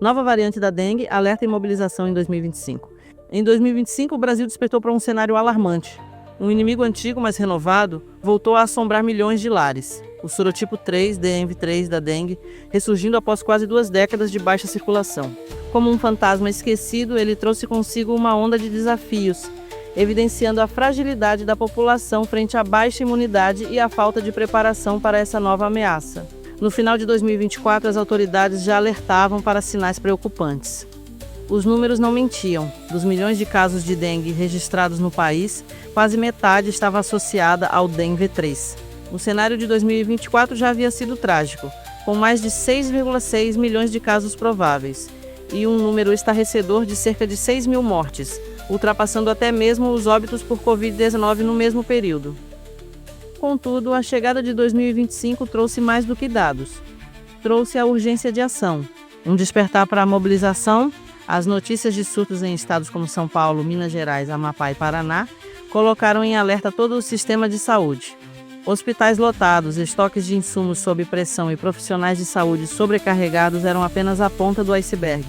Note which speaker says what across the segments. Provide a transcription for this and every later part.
Speaker 1: Nova variante da dengue, alerta e mobilização em 2025. Em 2025, o Brasil despertou para um cenário alarmante. Um inimigo antigo, mas renovado, voltou a assombrar milhões de lares. O sorotipo 3, DNV3 da dengue, ressurgindo após quase 2 décadas de baixa circulação. Como um fantasma esquecido, ele trouxe consigo uma onda de desafios, evidenciando a fragilidade da população frente à baixa imunidade e à falta de preparação para essa nova ameaça. No final de 2024, as autoridades já alertavam para sinais preocupantes. Os números não mentiam. Dos milhões de casos de dengue registrados no país, quase metade estava associada ao DENV3. O cenário de 2024 já havia sido trágico, com mais de 6,6 milhões de casos prováveis, e um número estarrecedor de cerca de 6 mil mortes, ultrapassando até mesmo os óbitos por Covid-19 no mesmo período. Contudo, a chegada de 2025 trouxe mais do que dados. Trouxe a urgência de ação, um despertar para a mobilização. As notícias de surtos em estados como São Paulo, Minas Gerais, Amapá e Paraná colocaram em alerta todo o sistema de saúde. Hospitais lotados, estoques de insumos sob pressão e profissionais de saúde sobrecarregados eram apenas a ponta do iceberg.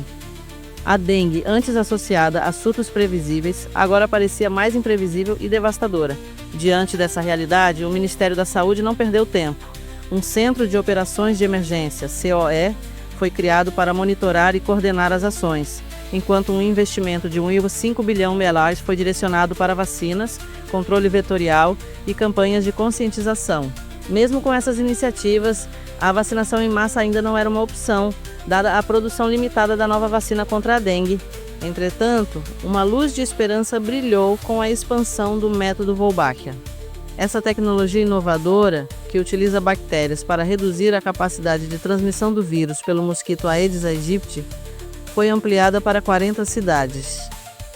Speaker 1: A dengue, antes associada a surtos previsíveis, agora parecia mais imprevisível e devastadora. Diante dessa realidade, o Ministério da Saúde não perdeu tempo. Um Centro de Operações de Emergência, COE, foi criado para monitorar e coordenar as ações, enquanto um investimento de 1,5 bilhão foi direcionado para vacinas, controle vetorial e campanhas de conscientização. Mesmo com essas iniciativas, a vacinação em massa ainda não era uma opção, dada a produção limitada da nova vacina contra a dengue. Entretanto, uma luz de esperança brilhou com a expansão do método Wolbachia. Essa tecnologia inovadora, que utiliza bactérias para reduzir a capacidade de transmissão do vírus pelo mosquito Aedes aegypti, foi ampliada para 40 cidades.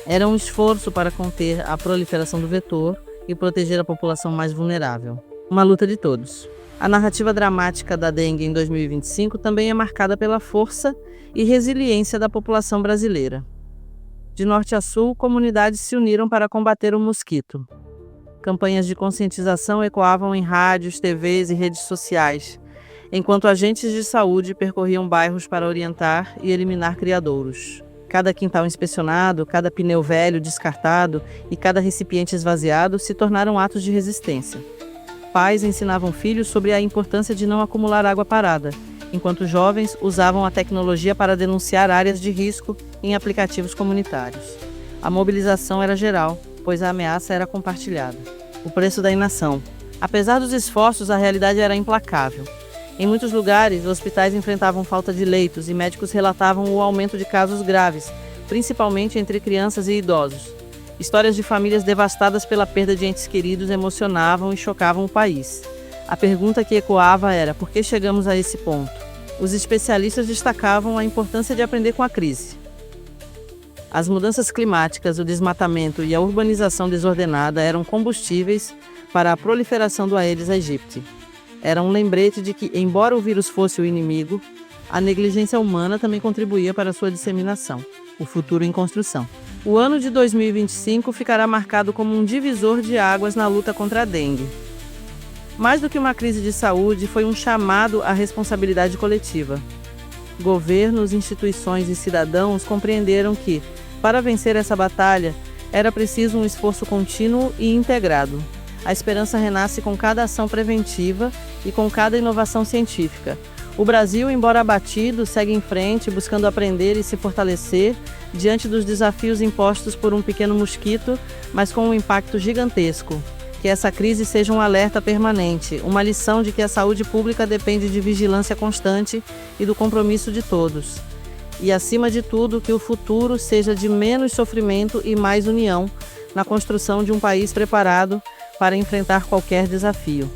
Speaker 1: Era um esforço para conter a proliferação do vetor e proteger a população mais vulnerável. Uma luta de todos. A narrativa dramática da dengue em 2025 também é marcada pela força e resiliência da população brasileira. De norte a sul, comunidades se uniram para combater o mosquito. Campanhas de conscientização ecoavam em rádios, TVs e redes sociais, enquanto agentes de saúde percorriam bairros para orientar e eliminar criadouros. Cada quintal inspecionado, cada pneu velho descartado e cada recipiente esvaziado se tornaram atos de resistência. Pais ensinavam filhos sobre a importância de não acumular água parada, enquanto jovens usavam a tecnologia para denunciar áreas de risco em aplicativos comunitários. A mobilização era geral, pois a ameaça era compartilhada. O preço da inação. Apesar dos esforços, a realidade era implacável. Em muitos lugares, hospitais enfrentavam falta de leitos e médicos relatavam o aumento de casos graves, principalmente entre crianças e idosos. Histórias de famílias devastadas pela perda de entes queridos emocionavam e chocavam o país. A pergunta que ecoava era: por que chegamos a esse ponto? Os especialistas destacavam a importância de aprender com a crise. As mudanças climáticas, o desmatamento e a urbanização desordenada eram combustíveis para a proliferação do Aedes aegypti. Era um lembrete de que, embora o vírus fosse o inimigo, a negligência humana também contribuía para sua disseminação. O futuro em construção. O ano de 2025 ficará marcado como um divisor de águas na luta contra a dengue. Mais do que uma crise de saúde, foi um chamado à responsabilidade coletiva. Governos, instituições e cidadãos compreenderam que, para vencer essa batalha, era preciso um esforço contínuo e integrado. A esperança renasce com cada ação preventiva e com cada inovação científica. O Brasil, embora abatido, segue em frente, buscando aprender e se fortalecer diante dos desafios impostos por um pequeno mosquito, mas com um impacto gigantesco. Que essa crise seja um alerta permanente, uma lição de que a saúde pública depende de vigilância constante e do compromisso de todos. E, acima de tudo, que o futuro seja de menos sofrimento e mais união na construção de um país preparado para enfrentar qualquer desafio.